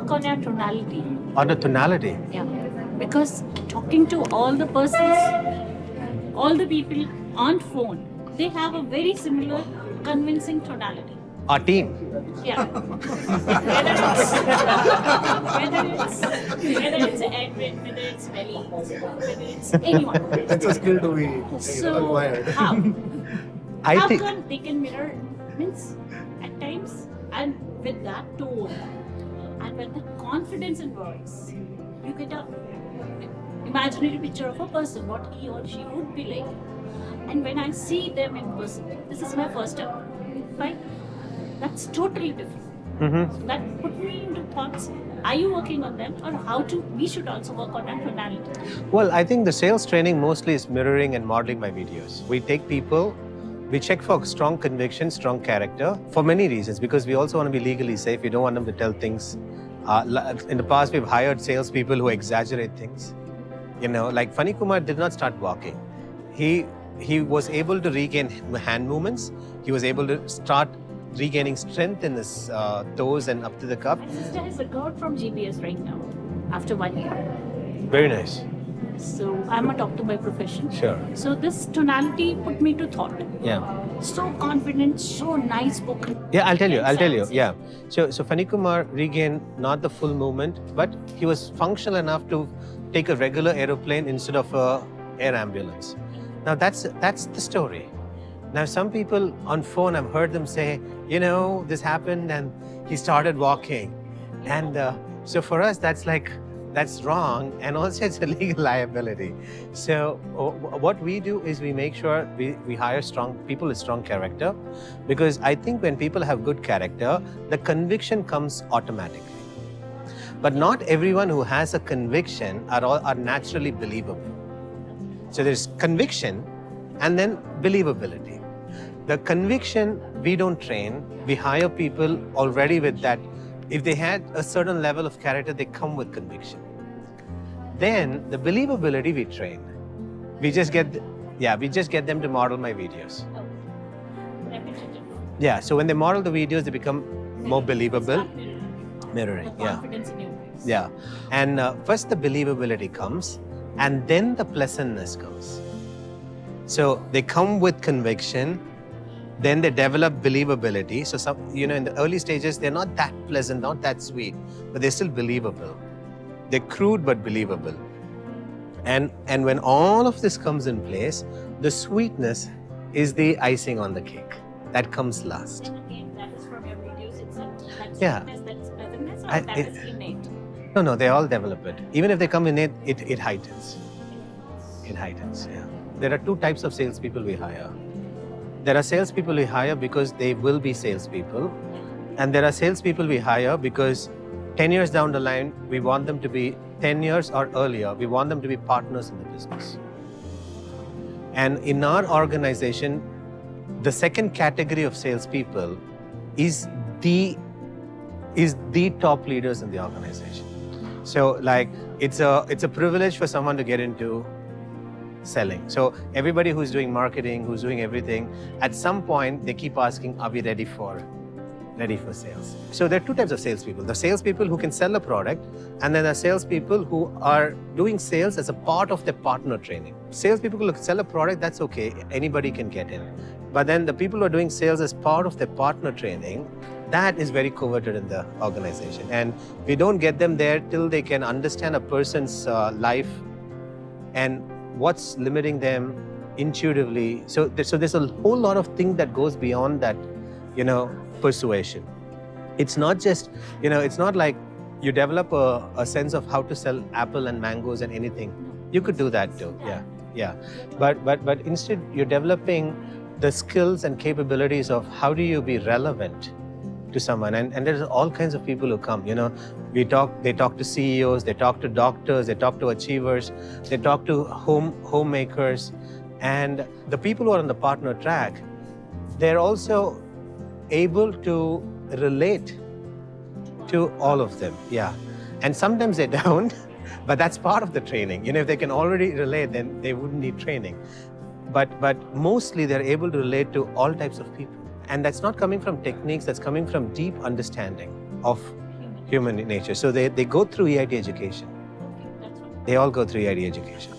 work on your tonality. On the tonality? Yeah. Because talking to all the persons, all the people on phone, they have a very similar, convincing tonality. Our team? Yeah. whether it's Edwin, whether it's Melly, whether it's anyone. It's a skill to be acquired. How think come they can mirror means at times, and with that tone and with the confidence in voice, you get a imaginary picture of a person, what he or she would be like. And when I see them in person, this is my first time, right? That's totally different. So that put me into thoughts. Are you working on them, or how to? We should also work on that tonality. Well, I think the sales training mostly is mirroring and modeling my videos. We take people, we check for strong conviction, strong character, for many reasons, because we also want to be legally safe. We don't want them to tell things. In the past, we've hired salespeople who exaggerate things. You know, like Funny Kumar did not start walking. He was able to regain hand movements. He was able to start regaining strength in his toes and up to the cup. My sister has a girl from GBS right now, after 1 year. Very nice. So I'm a doctor by profession. Sure. So this tonality put me to thought. Yeah. So confident, so nice spoken. Yeah, I'll tell you. Yeah. So Funny Kumar regained not the full movement, but he was functional enough to take a regular aeroplane instead of a air ambulance. Now that's the story. Now some people on phone, I've heard them say, you know, this happened and he started walking. And so for us, that's wrong, and also it's a legal liability. So what we do is we make sure we hire strong people with strong character, because I think when people have good character, the conviction comes automatically. But not everyone who has a conviction are naturally believable. So there's conviction and then believability. The conviction we don't train, we hire people already with that. If they had a certain level of character, they come with conviction. Then the believability we train. We just get them to model my videos. Repetitive. Yeah, so when they model the videos, they become more believable. Mirroring, The confidence in your voice. Yeah. And first the believability comes, and then the pleasantness comes. So they come with conviction, then they develop believability. So some, in the early stages, they're not that pleasant, not that sweet, but they're still believable. They're crude but believable. And when all of this comes in place, the sweetness is the icing on the cake. That comes last. And again, that is from your videos itself. That's Yeah. sweetness, that's pleasantness, or that is innate. No, they all develop it. Even if they come innate, it heightens. It heightens, yeah. There are two types of salespeople we hire. There are salespeople we hire because they will be salespeople. And there are salespeople we hire because 10 years down the line, we want them to be 10 years or earlier, we want them to be partners in the business. And in our organization, the second category of salespeople is the top leaders in the organization. So it's a privilege for someone to get into selling. So everybody who's doing marketing, who's doing everything, at some point they keep asking, are we ready for sales? So there are two types of salespeople. The salespeople who can sell a product, and then there are salespeople who are doing sales as a part of their partner training. Salespeople who sell a product, that's okay, anybody can get in. But then the people who are doing sales as part of their partner training, that is very coveted in the organization. And we don't get them there till they can understand a person's life and what's limiting them intuitively. So there's a whole lot of things that goes beyond that, persuasion. It's not just, it's not like you develop a sense of how to sell apple and mangoes and anything. You could do that too, yeah. But instead you're developing the skills and capabilities of how do you be relevant to someone. And there's all kinds of people who come, they talk to CEOs, they talk to doctors, they talk to achievers, they talk to homemakers. And the people who are on the partner track, they're also able to relate to all of them, yeah. And sometimes they don't, but that's part of the training. If they can already relate, then they wouldn't need training. But mostly they're able to relate to all types of people. And that's not coming from techniques, that's coming from deep understanding of Human nature. So they go through EIT education. That's what. They all go through EIT education.